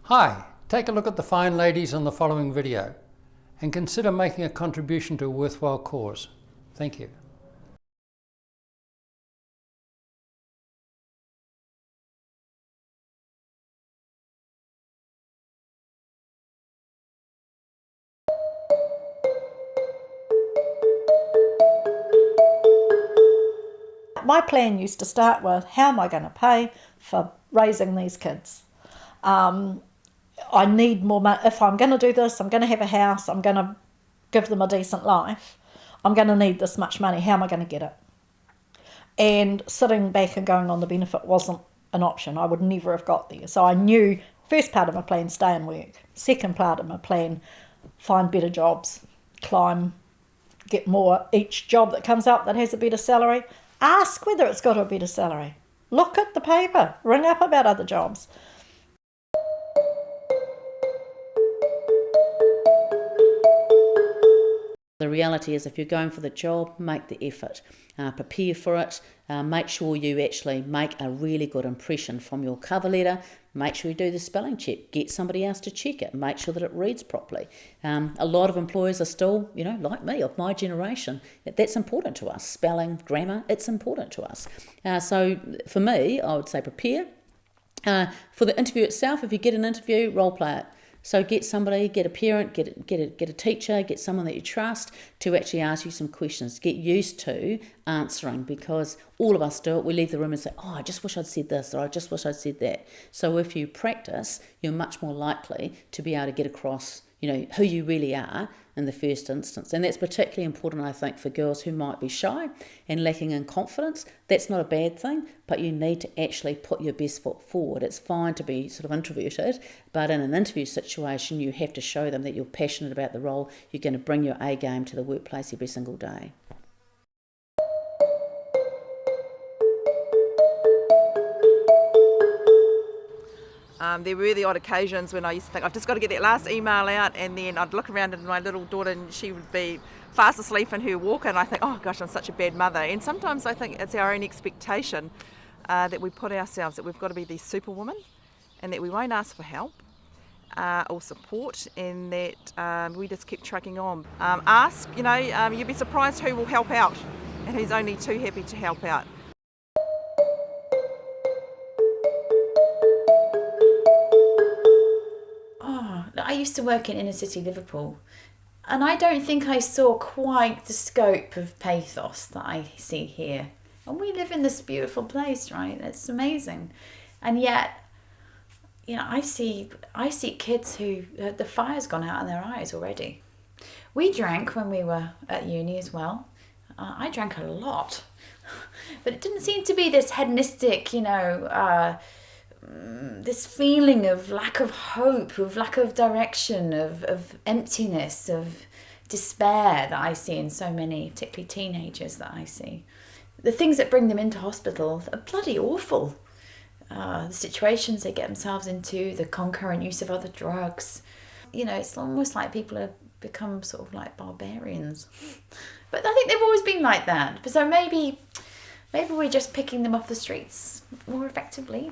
Hi, take a look at the fine ladies on the following video and consider making a contribution to a worthwhile cause. Thank you. My plan used to start with, how am I going to pay for raising these kids? I need more money. If I'm going to do this, I'm going to have a house, I'm going to give them a decent life, I'm going to need this much money. How am I going to get it? And sitting back and going on the benefit wasn't an option. I would never have got there. So I knew, first part of my plan, stay and work. Second part of my plan, find better jobs, climb, get more each job that comes up that has a better salary. Ask whether it's got a better salary. Look at the paper. Ring up about other jobs. The reality is, if you're going for the job, make the effort, prepare for it, make sure you actually make a really good impression from your cover letter, make sure you do the spelling check, get somebody else to check it, make sure that it reads properly. A lot of employers are still, like me, of my generation, that's important to us. Spelling, grammar, it's important to us. So for me, I would say prepare. For the interview itself, if you get an interview, role play it. So get somebody, get a parent, get a teacher, get someone that you trust to actually ask you some questions. Get used to answering, because all of us do it. We leave the room and say, oh, I just wish I'd said this, or I just wish I'd said that. So if you practice, you're much more likely to be able to get across, who you really are in the first instance. And that's particularly important, I think, for girls who might be shy and lacking in confidence. That's not a bad thing, but you need to actually put your best foot forward. It's fine to be sort of introverted, but in an interview situation, you have to show them that you're passionate about the role. You're going to bring your A game to the workplace every single day. There were the odd occasions when I used to think, I've just got to get that last email out, and then I'd look around at my little daughter and she would be fast asleep in her walker, and I think, oh gosh, I'm such a bad mother. And sometimes I think it's our own expectation that we put ourselves, that we've got to be the superwoman, and that we won't ask for help or support, and that we just keep trucking on. Ask, you'd be surprised who will help out and who's only too happy to help out. I used to work in inner city Liverpool, and I don't think I saw quite the scope of pathos that I see here. And we live in this beautiful place, right? It's amazing. And yet, I see kids who the fire's gone out in their eyes already. We drank when we were at uni as well. I drank a lot, but it didn't seem to be this hedonistic, this feeling of lack of hope, of lack of direction, of emptiness, of despair that I see in so many, particularly teenagers that I see. The things that bring them into hospital are bloody awful. The situations they get themselves into, the concurrent use of other drugs. It's almost like people have become sort of like barbarians. But I think they've always been like that. So maybe we're just picking them off the streets more effectively.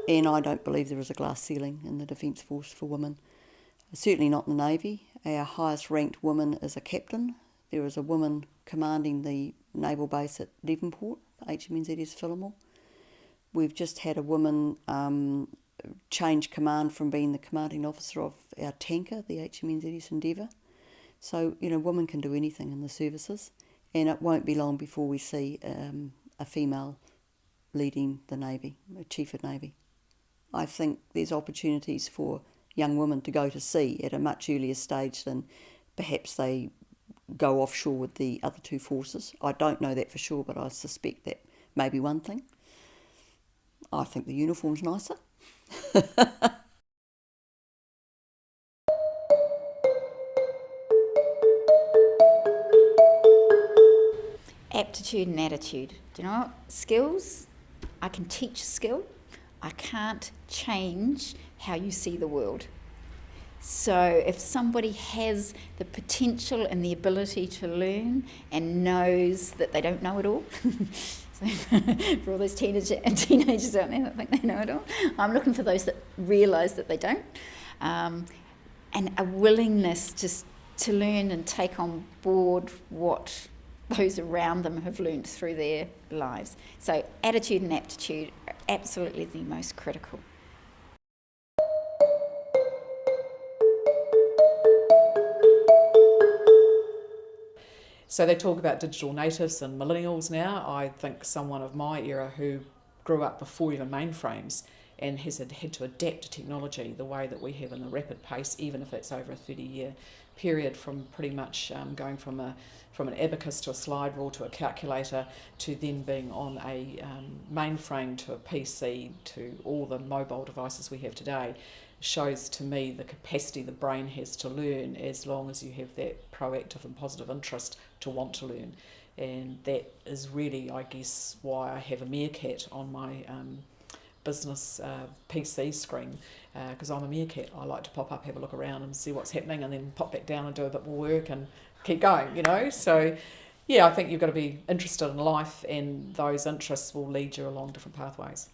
And I don't believe there is a glass ceiling in the Defence Force for women. Certainly not in the Navy. Our highest ranked woman is a captain. There is a woman commanding the naval base at Devonport, HMNZS Phillimore. We've just had a woman change command from being the commanding officer of our tanker, the HMNZS Endeavour. So, women can do anything in the services, and it won't be long before we see a female leading the Navy, a Chief of Navy. I think there's opportunities for young women to go to sea at a much earlier stage than perhaps they go offshore with the other two forces. I don't know that for sure, but I suspect that may be one thing. I think the uniform's nicer. Aptitude and attitude. Do you know what? Skills, I can teach skill. I can't change how you see the world. So if somebody has the potential and the ability to learn and knows that they don't know it all, so for all those teenagers out there that think they know it all, I'm looking for those that realise that they don't, and a willingness just to learn and take on board what those around them have learned through their lives. So attitude and aptitude are absolutely the most critical. So they talk about digital natives and millennials now. I think someone of my era who grew up before even mainframes and has had to adapt to technology the way that we have in the rapid pace, even if it's over a 30-year period, from pretty much going from an abacus to a slide rule to a calculator to then being on a mainframe to a PC to all the mobile devices we have today, shows to me the capacity the brain has to learn as long as you have that proactive and positive interest to want to learn. And that is really, I guess, why I have a meerkat on my business PC screen, because I'm a meerkat. I like to pop up, have a look around and see what's happening, and then pop back down and do a bit more work and keep going, you know. So yeah, I think you've got to be interested in life, and those interests will lead you along different pathways.